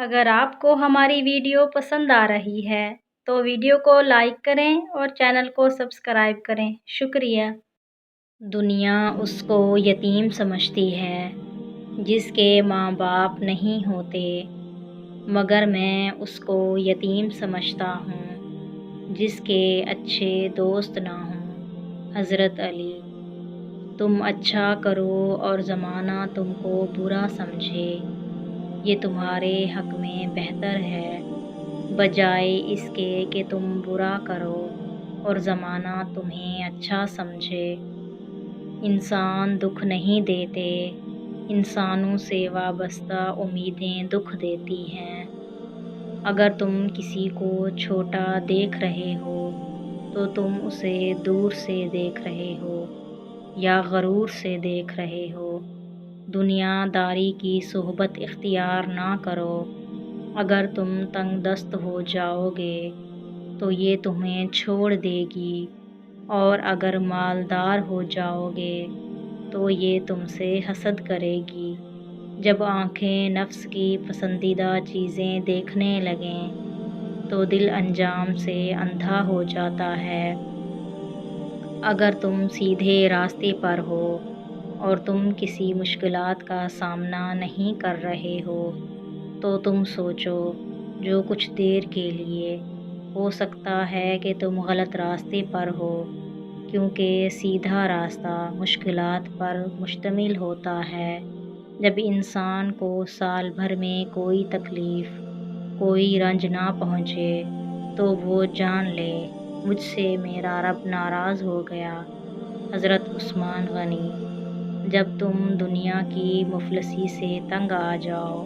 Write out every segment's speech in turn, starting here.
اگر آپ کو ہماری ویڈیو پسند آ رہی ہے تو ویڈیو کو لائک کریں اور چینل کو سبسکرائب کریں۔ شکریہ۔ دنیا اس کو یتیم سمجھتی ہے جس کے ماں باپ نہیں ہوتے، مگر میں اس کو یتیم سمجھتا ہوں جس کے اچھے دوست نہ ہوں۔ حضرت علی۔ تم اچھا کرو اور زمانہ تم کو برا سمجھے، یہ تمہارے حق میں بہتر ہے، بجائے اس کے کہ تم برا کرو اور زمانہ تمہیں اچھا سمجھے۔ انسان دکھ نہیں دیتے، انسانوں سے وابستہ امیدیں دکھ دیتی ہیں۔ اگر تم کسی کو چھوٹا دیکھ رہے ہو تو تم اسے دور سے دیکھ رہے ہو یا غرور سے دیکھ رہے ہو۔ دنیا داری کی صحبت اختیار نہ کرو۔ اگر تم تنگ دست ہو جاؤ گے تو یہ تمہیں چھوڑ دے گی، اور اگر مالدار ہو جاؤ گے تو یہ تم سے حسد کرے گی۔ جب آنکھیں نفس کی پسندیدہ چیزیں دیکھنے لگیں تو دل انجام سے اندھا ہو جاتا ہے۔ اگر تم سیدھے راستے پر ہو اور تم کسی مشکلات کا سامنا نہیں کر رہے ہو تو تم سوچو، جو کچھ دیر کے لیے ہو سکتا ہے کہ تم غلط راستے پر ہو، کیونکہ سیدھا راستہ مشکلات پر مشتمل ہوتا ہے۔ جب انسان کو سال بھر میں کوئی تکلیف، کوئی رنج نہ پہنچے تو وہ جان لے مجھ سے میرا رب ناراض ہو گیا۔ حضرت عثمان غنی۔ جب تم دنیا کی مفلسی سے تنگ آ جاؤ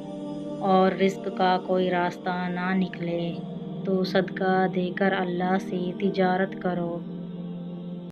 اور رزق کا کوئی راستہ نہ نکلے تو صدقہ دے کر اللہ سے تجارت کرو۔